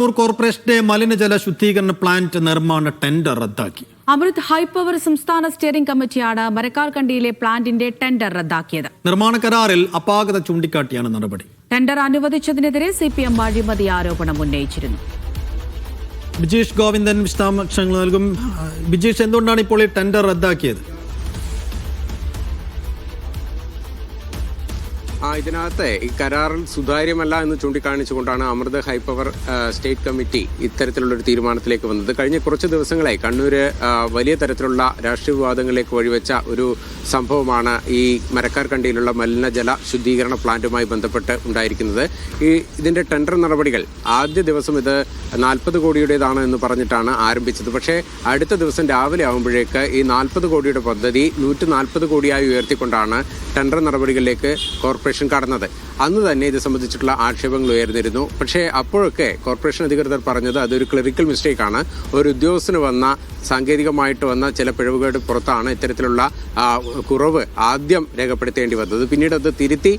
കോർപ്പറേഷന്റെ മലിനജല ശുദ്ധീകരണ പ്ലാന്റ് നിർമ്മാണ ടെൻഡർ റദ്ദാക്കി. അമൃത് ഹൈപ്പവർ സംസ്ഥാന സ്റ്റിയറിംഗ് കമ്മിറ്റിയാണ് മരക്കാർകണ്ടിയിലെ പ്ലാന്റിന്റെ ടെൻഡർ റദ്ദാക്കിയത്. നിർമ്മാണ കരാറിൽ അപാകത ചൂണ്ടിക്കാട്ടിയാണ് നടപടി. ടെൻഡർ അനുവദിച്ചതിനെതിരെ CPM അഴിമതി ആരോപണം ഉന്നയിച്ചിരുന്നു. ബിജീഷ് ഗോവിന്ദൻ വിശദാംശങ്ങൾ നൽകും. ബിജീഷ്, എന്തുകൊണ്ടാണ് ഇപ്പോൾ ഈ ടെൻഡർ റദ്ദാക്കിയത്? ഇതിനകത്ത് ഈ കരാറിൽ സുതാര്യമല്ല എന്ന് ചൂണ്ടിക്കാണിച്ചുകൊണ്ടാണ് അമൃത് ഹൈപ്പവർ സ്റ്റേറ്റ് കമ്മിറ്റി ഇത്തരത്തിലുള്ളൊരു തീരുമാനത്തിലേക്ക് വന്നത്. കഴിഞ്ഞ കുറച്ച് ദിവസങ്ങളായി കണ്ണൂര് വലിയ തരത്തിലുള്ള രാഷ്ട്രീയ വിവാദങ്ങളിലേക്ക് വഴിവെച്ച ഒരു സംഭവമാണ് ഈ മരക്കാർകണ്ടിയിലുള്ള മലിനജല ശുദ്ധീകരണ പ്ലാന്റുമായി ബന്ധപ്പെട്ട് ഉണ്ടായിരിക്കുന്നത്. ഇതിന്റെ ടെൻഡർ നടപടികൾ ആദ്യ ദിവസം ഇത് 40 കോടിയുടേതാണ് എന്ന് പറഞ്ഞിട്ടാണ് ആരംഭിച്ചത്. പക്ഷേ അടുത്ത ദിവസം രാവിലെ ആകുമ്പോഴേക്ക് ഈ 40 കോടിയുടെ പദ്ധതി 140 കോടിയായി ഉയർത്തിക്കൊണ്ടാണ് ടെൻഡർ നടപടികളിലേക്ക് കോർപ്പറേഷൻ കടന്നത്. അന്ന് തന്നെ ഇത് സംബന്ധിച്ചിട്ടുള്ള ആക്ഷേപങ്ങൾ ഉയർന്നിരുന്നു. പക്ഷേ അപ്പോഴൊക്കെ കോർപ്പറേഷൻ അധികൃതർ പറഞ്ഞത് അതൊരു ക്ലറിക്കൽ മിസ്റ്റേക്കാണ്. ഒരു ഉദ്യോഗസ്ഥന് വന്ന സാങ്കേതികമായിട്ട് വന്ന ചില പിഴവുകളുടെ പുറത്താണ് ഇത്തരത്തിലുള്ള കുറവ് ആദ്യം രേഖപ്പെടുത്തേണ്ടി വന്നത്. പിന്നീട് അത് തിരുത്തി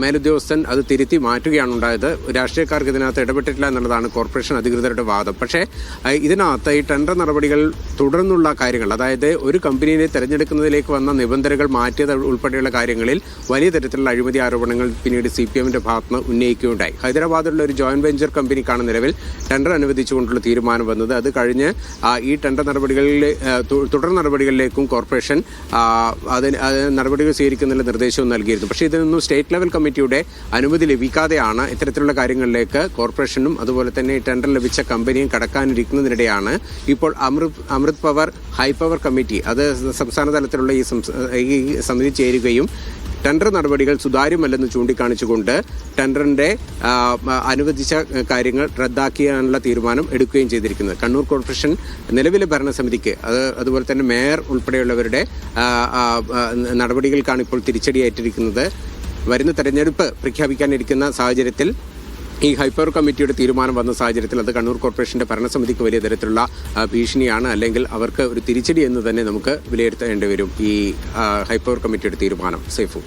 മേലുദ്യോഗസ്ഥൻ അത് തിരുത്തി മാറ്റുകയാണ് ഉണ്ടായത്. രാഷ്ട്രീയക്കാർക്ക് ഇതിനകത്ത് ഇടപെട്ടിട്ടില്ല എന്നുള്ളതാണ് കോർപ്പറേഷൻ അധികൃതരുടെ വാദം. പക്ഷേ ഇതിനകത്ത് ഈ ടെൻഡർ നടപടികൾ തുടർന്നുള്ള കാര്യങ്ങൾ, അതായത് ഒരു കമ്പനിയെ തിരഞ്ഞെടുക്കുന്നതിലേക്ക് വന്ന നിബന്ധനകൾ മാറ്റിയത് ഉൾപ്പെടെയുള്ള കാര്യങ്ങളിൽ വലിയ തരത്തിലുള്ള അഴിമതി ആരോപണങ്ങൾ പിന്നീട് CPMന്റെ ഭാഗത്തുനിന്ന് ഉന്നയിക്കുകയുണ്ടായി. ഹൈദരാബാദിലുള്ള ഒരു ജോയിന്റ് വെഞ്ചർ കമ്പനിക്കാണ് നിലവിൽ ടെൻഡർ അനുവദിച്ചുകൊണ്ടുള്ള തീരുമാനം വന്നത്. അത് കഴിഞ്ഞ് ഈ ടെൻഡർ തുടർ നടപടികളിലേക്കും കോർപ്പറേഷൻ നടപടികൾ സ്വീകരിക്കുന്നതിനുള്ള നിർദ്ദേശവും നൽകിയിരുന്നു. പക്ഷേ ഇതിനൊന്നും സ്റ്റേറ്റ് ലെവൽ കമ്മിറ്റിയുടെ അനുമതി ലഭിക്കാതെയാണ് ഇത്തരത്തിലുള്ള കാര്യങ്ങളിലേക്ക് കോർപ്പറേഷനും അതുപോലെ തന്നെ ടെൻഡർ ലഭിച്ച കമ്പനിയും കടക്കാനിരിക്കുന്നതിനിടെയാണ് ഇപ്പോൾ അമൃത് പവർ ഹൈപ്പവർ കമ്മിറ്റി അത് സംസ്ഥാന തലത്തിലുള്ള ഈ സമിതി ചേരുകയും ടെൻഡർ നടപടികൾ സുതാര്യമല്ലെന്ന് ചൂണ്ടിക്കാണിച്ചുകൊണ്ട് ടെൻഡറിന്റെ അനുവദിച്ച കാര്യങ്ങൾ റദ്ദാക്കിയാനുള്ള തീരുമാനം എടുക്കുകയും ചെയ്തിരിക്കുന്നത്. കണ്ണൂർ കോർപ്പറേഷൻ നിലവിലെ ഭരണസമിതിക്ക് അതുപോലെ തന്നെ മേയർ ഉൾപ്പെടെയുള്ളവരുടെ നടപടികൾക്കാണ് ഇപ്പോൾ തിരിച്ചടിയേറ്റിരിക്കുന്നത്. വരുന്ന തെരഞ്ഞെടുപ്പ് പ്രഖ്യാപിക്കാനിരിക്കുന്ന സാഹചര്യത്തിൽ ഈ ഹൈപ്പവർ കമ്മിറ്റിയുടെ തീരുമാനം വന്ന സാഹചര്യത്തിൽ അത് കണ്ണൂർ കോർപ്പറേഷന്റെ ഭരണസമിതിക്ക് വലിയ തരത്തിലുള്ള ഭീഷണിയാണ്, അല്ലെങ്കിൽ അവർക്ക് ഒരു തിരിച്ചടി എന്ന് തന്നെ നമുക്ക് വിലയിരുത്തേണ്ടി വരും ഈ ഹൈപ്പവർ കമ്മിറ്റിയുടെ തീരുമാനം. സൈഫു.